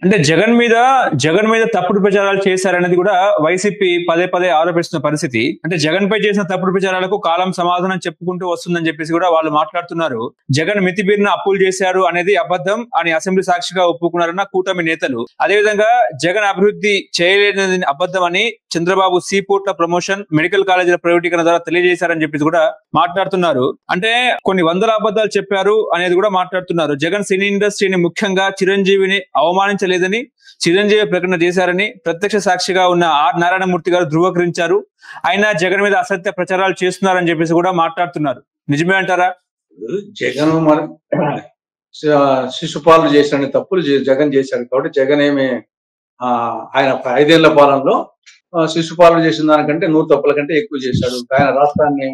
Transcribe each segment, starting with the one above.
అంటే జగన్ మీద తప్పుడు ప్రచారాలు చేశారనేది కూడా వైసీపీ పదే పదే ఆరోపిస్తున్న పరిస్థితి. అంటే జగన్ పై చేసిన తప్పుడు ప్రచారాలకు కాలం సమాధానం చెప్పుకుంటూ వస్తుందని చెప్పేసి కూడా వాళ్ళు మాట్లాడుతున్నారు. జగన్ మితిమీరిన అప్పులు చేశారు అనేది అబద్ధం అని అసెంబ్లీ సాక్షిగా ఒప్పుకున్నారన్న కూటమి నేతలు. అదేవిధంగా జగన్ అభివృద్ధి చేయలేనిది అబద్ధం అని చంద్రబాబు సీపోర్ట్ల ప్రమోషన్, మెడికల్ కాలేజీల ప్రైవేటీకరణ ద్వారా తెలియజేశారని చెప్పేసి కూడా మాట్లాడుతున్నారు. అంటే కొన్ని వందల అబద్ధాలు చెప్పారు అనేది కూడా మాట్లాడుతున్నారు. జగన్ సినీ ఇండస్ట్రీని, ముఖ్యంగా చిరంజీవిని అవమానించలేదని చిరంజీవి ప్రకటన చేశారని ప్రత్యక్ష సాక్షిగా ఉన్న ఆర్ నారాయణమూర్తి గారు ధృవీకరించారు. అయినా జగన్ మీద అసత్య ప్రచారాలు చేస్తున్నారని చెప్పేసి కూడా మాట్లాడుతున్నారు. నిజమే అంటారా? జగన్ మరి శిశుపాలన చేసిన తప్పులు జగన్ చేశాడు కాబట్టి జగన్ ఏమి ఆయన 5 ఏళ్ల పాలనలో శిశుపాలన చేసిన దానికంటే 100 తప్పుల కంటే ఎక్కువ చేశాడు. ఆయన రాష్ట్రాన్ని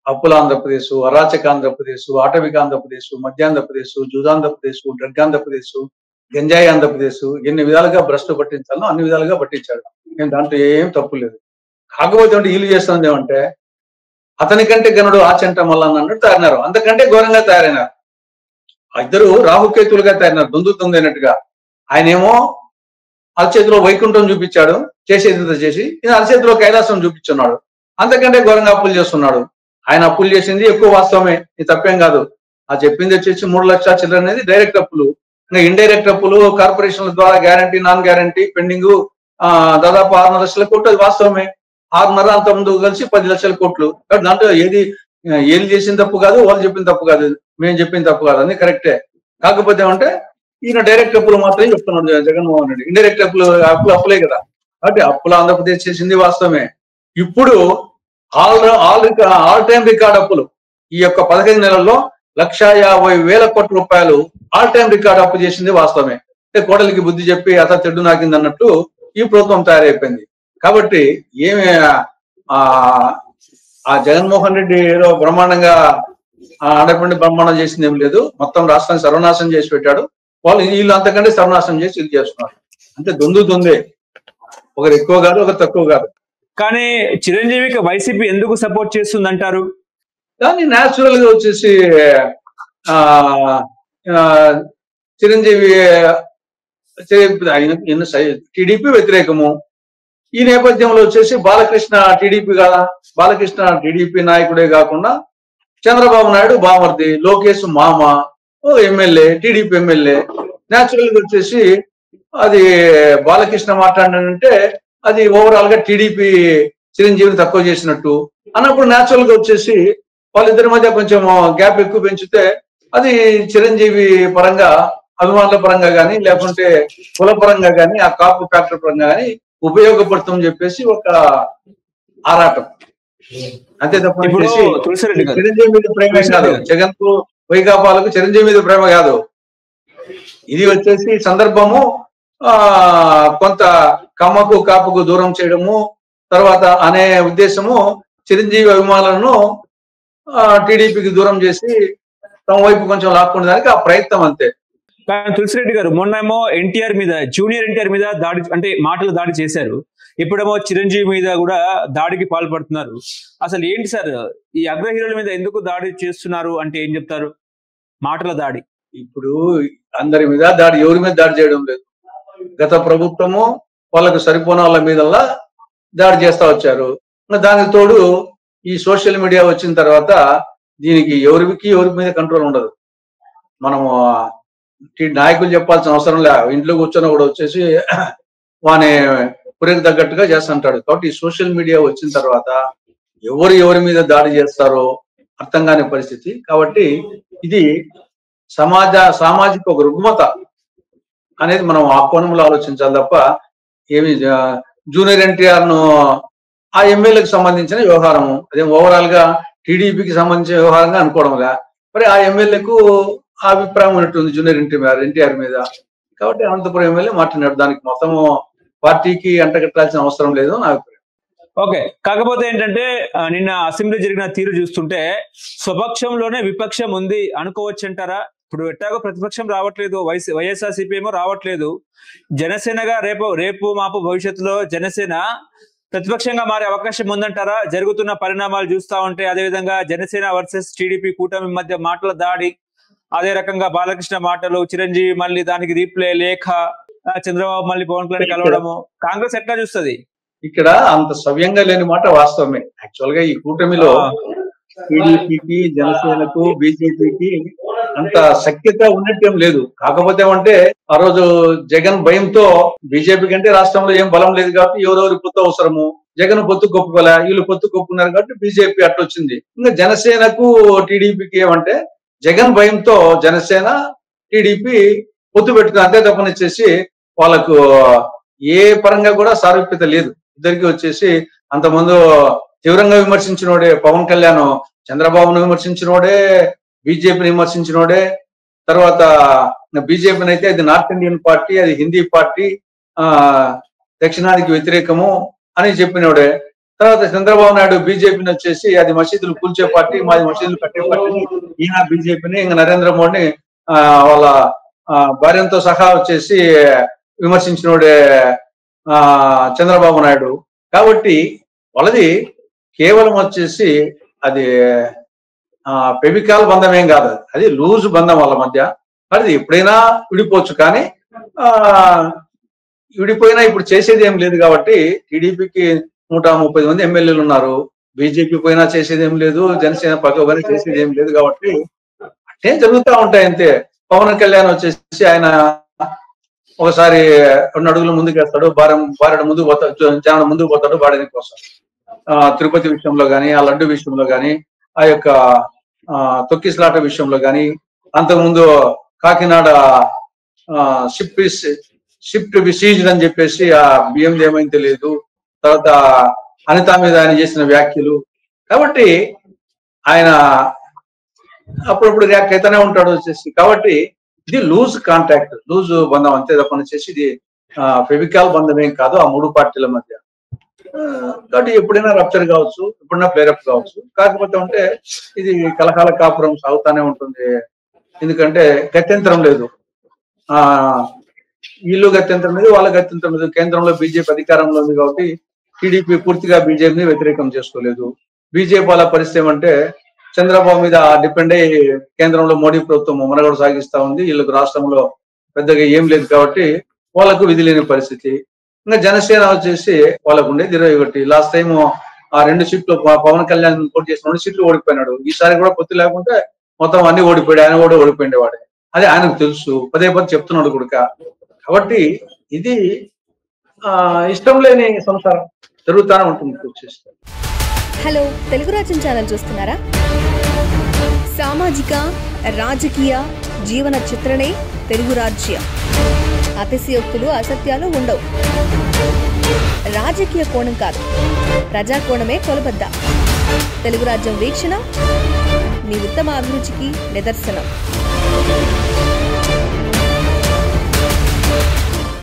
అప్పుల ఆంధ్రప్రదేశ్, అరాచక ఆంధ్రప్రదేశ్, ఆటవిక ఆంధ్రప్రదేశ్, మధ్యాంధ్రప్రదేశ్, జూదాంధ్రప్రదేశ్, డ్రగ్ ఆంధ్రప్రదేశ్, గంజాయి ఆంధ్రప్రదేశ్, ఎన్ని విధాలుగా భ్రష్టు పట్టించాలో అన్ని విధాలుగా పట్టించాడు. నేను దాంట్లో ఏం తప్పు లేదు. కాకపోతే వీళ్ళు చేస్తున్నది ఏమంటే అతనికంటే గనుడు ఆచంట మల్లన్న అన్నట్టు తయారైనారు. అంతకంటే ఘోరంగా తయారైనారు. ఇద్దరు రాహుకేతులుగా తయారైనారు, దొందుతుందన్నట్టుగా. ఆయనేమో అరచేతిలో వైకుంఠం చూపించాడు, చేసేది చేసి, ఈయన అరచేతిలో కైలాసం చూపించున్నాడు. అంతకంటే ఘోరంగా అప్పులు చేస్తున్నాడు. ఆయన అప్పులు చేసింది ఎక్కువ వాస్తవమే, ఇది తప్పేం కాదు. ఆ చెప్పింది వచ్చేసి 3 లక్షల చిల్లర అనేది డైరెక్ట్ అప్పులు. ఇంకా ఇండైరెక్ట్ అప్పులు కార్పొరేషన్ల ద్వారా గ్యారంటీ, నాన్ గ్యారంటీ, పెండింగ్ దాదాపు 6.5 లక్షల కోట్లు, అది వాస్తవమే. 6.5 అంత ముందు కలిసి 10 లక్షల కోట్లు. కాబట్టి దాంట్లో ఏది చేసిన తప్పు కాదు, వాళ్ళు చెప్పిన తప్పు కాదు, మేము చెప్పిన తప్పు కాదు, అని కరెక్టే. కాకపోతే ఏమంటే ఈయన డైరెక్ట్ అప్పులు మాత్రమే చెప్తున్నాడు జగన్మోహన్ రెడ్డి. ఇండైరెక్ట్ అప్పులే కదా. కాబట్టి అప్పులు ఆంధ్రప్రదేశ్ చేసింది వాస్తవమే. ఇప్పుడు ఆల్ టైమ్ రికార్డ్ అప్పులు ఈ యొక్క 15 నెలల్లో 1,50,000 కోట్ల రూపాయలు ఆల్ టైమ్ రికార్డ్ అప్పు చేసింది వాస్తవమే. అంటే కోడలికి బుద్ధి చెప్పి అత తెడ్డు నాకింది అన్నట్టు ఈ ప్రభుత్వం తయారైపోయింది. కాబట్టి ఏమి ఆ జగన్మోహన్ రెడ్డి ఏదో బ్రహ్మాండంగా ఆడపిండి బ్రహ్మాండం చేసింది ఏం లేదు. మొత్తం రాష్ట్రాన్ని సర్వనాశనం చేసి పెట్టాడు. వీళ్ళు అంతకంటే సర్వనాశనం చేసి ఇది చేస్తున్నారు. అంటే దొందే, ఒకరు ఎక్కువ కాదు, ఒకరు తక్కువ కాదు. కానీ చిరంజీవికి వైసీపీ ఎందుకు సపోర్ట్ చేస్తుంది అంటారు? కానీ న్యాచురల్ గా వచ్చేసి చిరంజీవి టీడీపీ వ్యతిరేకము. ఈ నేపథ్యంలో వచ్చేసి బాలకృష్ణ టీడీపీ కాదా, బాలకృష్ణ టీడీపీ నాయకుడే కాకుండా చంద్రబాబు నాయుడు బామర్ది, లోకేష్ మామ, ఎమ్మెల్యే, టీడీపీ ఎమ్మెల్యే. న్యాచురల్ గా వచ్చేసి అది బాలకృష్ణ మాట్లాడినంటే అది ఓవరాల్ గా టీడీపీ చిరంజీవిని తక్కువ చేసినట్టు అన్నప్పుడు న్యాచురల్ గా వచ్చేసి వాళ్ళిద్దరి మధ్య కొంచెం గ్యాప్ ఎక్కువ పెంచితే అది చిరంజీవి పరంగా, అభిమానుల పరంగా కానీ, లేకుంటే కుల పరంగా కానీ, ఆ కాపు ఫ్యాక్టర్ పరంగా కానీ ఉపయోగపడుతుందని చెప్పేసి ఒక ఆరాటం. అంతే తప్ప చిరంజీవి మీద ప్రేమ కాదు, జగన్ కు వైకాపాలకు చిరంజీవి మీద ప్రేమ కాదు. ఇది వచ్చేసి సందర్భము కొంత కమ్మకు కాపుకు దూరం చేయడము తర్వాత అనే ఉద్దేశము చిరంజీవి అభిమానులను టీడీపీకి దూరం చేసి తమ వైపు కొంచెం లాక్కునేదానికి ఆ ప్రయత్నం అంతే. కానీ తులసిరెడ్డి గారు మొన్నేమో ఎన్టీఆర్ మీద, జూనియర్ ఎన్టీఆర్ మీద దాడి, అంటే మాటలు దాడి చేశారు. ఇప్పుడేమో చిరంజీవి మీద కూడా దాడికి పాల్పడుతున్నారు. అసలు ఏంటి సార్ ఈ అగ్ర హీరోల మీద ఎందుకు దాడి చేస్తున్నారు అంటే ఏం చెప్తారు? మాటల దాడి. ఇప్పుడు అందరి మీద దాడి, ఎవరి మీద దాడి చేయడం లేదు. గత ప్రభుత్వము వాళ్ళకు సరిపోయిన వాళ్ళ మీద దాడి చేస్తా వచ్చారు. దానికి తోడు ఈ సోషల్ మీడియా వచ్చిన తర్వాత దీనికి ఎవరి మీద కంట్రోల్ ఉండదు. మనము నాయకులు చెప్పాల్సిన అవసరం లే, ఇంట్లో కూర్చొని కూడా వచ్చేసి వాని పురికి తగ్గట్టుగా చేస్తుంటాడు. కాబట్టి ఈ సోషల్ మీడియా వచ్చిన తర్వాత ఎవరి మీద దాడి చేస్తారో అర్థం కాని పరిస్థితి. కాబట్టి ఇది సామాజిక ఒక రుగ్మత అనేది మనం ఆ కోణంలో ఆలోచించాలి తప్ప ఏమి జూనియర్ ఎన్టీఆర్ ను ఆ ఎమ్మెల్యేకి సంబంధించిన వ్యవహారము, అదే ఓవరాల్ గా టీడీపీకి సంబంధించిన వ్యవహారంగా అనుకోవడంగా మరి ఆ ఎమ్మెల్యేకు ఆ అభిప్రాయం ఉన్నట్టుంది జూనియర్ ఎన్టీఆర్ మీద. కాబట్టి అనంతపురం ఎమ్మెల్యే మాట్లాడాడు. దానికి మొత్తము పార్టీకి అంటగట్టాల్సిన అవసరం లేదు నా అభిప్రాయం. ఓకే, కాకపోతే ఏంటంటే నిన్న అసెంబ్లీ జరిగిన తీరు చూస్తుంటే స్వపక్షంలోనే విపక్షం ఉంది అనుకోవచ్చు అంటారా? ఇప్పుడు ఎట్టాగో ప్రతిపక్షం రావట్లేదు, వైఎస్ఆర్సీపీ ఏమో రావట్లేదు. జనసేనగా రేపు మాపు భవిష్యత్తులో జనసేన ప్రతిపక్షంగా మారే అవకాశం ఉందంటారా? జరుగుతున్న పరిణామాలు చూస్తా ఉంటే, అదేవిధంగా జనసేన వర్సెస్ టీడీపీ కూటమి మధ్య మాటల దాడి, అదే రకంగా బాలకృష్ణ మాటలు, చిరంజీవి మళ్ళీ దానికి రీప్లే లేఖ, చంద్రబాబు మళ్ళీ పవన్ కళ్యాణ్ కలవడము కాంగ్రెస్ ఎట్లా చూస్తుంది? ఇక్కడ అంత సవ్యంగా లేని మాట వాస్తవమే. యాక్చువల్ గా ఈ కూటమిలో టీడీపీకి, జనసేనకు, బీజేపీకి అంత సఖ్యత ఉన్నట్టేం లేదు. కాకపోతే ఏమంటే ఆ రోజు జగన్ భయంతో బీజేపీ కంటే రాష్ట్రంలో ఏం బలం లేదు కాబట్టి ఎవరెవరి పొత్తు అవసరము, జగన్ పొత్తు కొప్పుకోలే, వీళ్ళు పొత్తు కొప్పుకున్నారు కాబట్టి బీజేపీ అట్లొచ్చింది. ఇంకా జనసేనకు టీడీపీకి ఏమంటే జగన్ భయంతో జనసేన టీడీపీ పొత్తు పెట్టుకుని అంతే తప్పనిచ్చేసి వాళ్ళకు ఏ పరంగా కూడా సారూప్యత లేదు. ఇద్దరికి వచ్చేసి అంతకుముందు తీవ్రంగా విమర్శించినోడే పవన్ కళ్యాణ్ చంద్రబాబును విమర్శించినోడే, బీజేపీని విమర్శించినోడే. తర్వాత బీజేపీని అయితే అది నార్త్ ఇండియన్ పార్టీ, అది హిందీ పార్టీ, దక్షిణానికి వ్యతిరేకము అని చెప్పినోడే. తర్వాత చంద్రబాబు నాయుడు బీజేపీని వచ్చేసి అది మసీదులు కూల్చే పార్టీ, మాది మసీదులు కట్టే పార్టీని, ఈయన బీజేపీని, ఇంకా నరేంద్ర మోడీని వాళ్ళ భార్యతో సహా వచ్చేసి విమర్శించినోడే చంద్రబాబు నాయుడు. కాబట్టి వాళ్ళది కేవలం వచ్చేసి అది పెవికాల్ బంధం ఏం కాదు, అది లూజ్ బంధం వాళ్ళ మధ్య. అది ఎప్పుడైనా విడిపోవచ్చు, కానీ విడిపోయినా ఇప్పుడు చేసేది ఏం లేదు. కాబట్టి టీడీపీకి 130 మంది ఎమ్మెల్యేలు ఉన్నారు, బీజేపీ పోయినా చేసేది ఏం లేదు, జనసేన పక్కన చేసేది ఏం లేదు. కాబట్టి అంటే జరుగుతూ ఉంటాయి అంతే. పవన్ కళ్యాణ్ వచ్చేసి ఆయన ఒకసారి 2 అడుగులు ముందుకు వేస్తాడు, భార్య ముందుకు పోతాడు, జనం ముందుకు పోతాడు భార్య కోసం. తిరుపతి విషయంలో కానీ, ఆ లడ్డు విషయంలో కానీ, ఆ యొక్క తొక్కిసలాట విషయంలో కానీ, అంతకుముందు కాకినాడ షిఫ్ట్ సీజ్డ్ అని చెప్పేసి ఆ బియ్యం ఏమైంది తెలియదు, తర్వాత అనిత మీద ఆయన చేసిన వ్యాఖ్యలు. కాబట్టి ఆయన అప్పుడప్పుడు రియాక్ట్ అయితేనే ఉంటాడు వచ్చేసి. కాబట్టి ఇది లూజ్ కాంటాక్ట్, లూజ్ బంధం అంతే తప్పని వచ్చేసి ఇది ఫెవికాల్ బంధం ఏం కాదు ఆ 3 పార్టీల మధ్య. కాబట్టి ఎప్పుడైనా రప్చర్ కావచ్చు, ఎప్పుడైనా ప్లేరప్ కావచ్చు. కాకపోతే ఉంటే ఇది కలకాల కాపురం సాగుతానే ఉంటుంది. ఎందుకంటే గత్యంతరం లేదు, వీళ్ళు గత్యంతరం లేదు, వాళ్ళ గత్యంతరం లేదు. కేంద్రంలో బీజేపీ అధికారంలో ఉంది కాబట్టి టీడీపీ పూర్తిగా బీజేపీని వ్యతిరేకం చేసుకోలేదు. బీజేపీ వాళ్ళ పరిస్థితి ఏమంటే చంద్రబాబు మీద డిపెండ్ అయ్యి కేంద్రంలో మోడీ ప్రభుత్వం మనగడ సాగిస్తా ఉంది, వీళ్ళకు రాష్ట్రంలో పెద్దగా ఏం లేదు కాబట్టి వాళ్ళకు విధి లేని పరిస్థితి. ఇంకా జనసేన వచ్చేసి వాళ్ళకు ఉండేది 21. లాస్ట్ టైం ఆ 2 సీట్లు పవన్ కళ్యాణ్ పోటీ చేసిన 2 సీట్లు ఓడిపోయినాడు. ఈసారి కూడా పొత్తు లేకుంటే మొత్తం అన్ని ఓడిపోయాడు, ఆయన కూడా ఓడిపోయిండేవాడే. అది ఆయనకు తెలుసు, పదే చెప్తున్నాడు కూడా. కాబట్టి ఇది ఇష్టం లేని సంసారం జరుగుతానే ఉంటుంది వచ్చేసి. హలో, తెలుగు రాజ్యం ఛానల్ చూస్తున్నారా? సామాజిక రాజకీయ జీవన చిత్రణే తెలుగు రాజ్యం. అతిశయోక్తులు అసత్యాలు ఉండవు. రాజకీయ కోణం కాదు, ప్రజా కోణమే కొలబద్ద. తెలుగు రాజ్యం వీక్షణ మీ ఉత్తమ అభిరుచికి నిదర్శనం.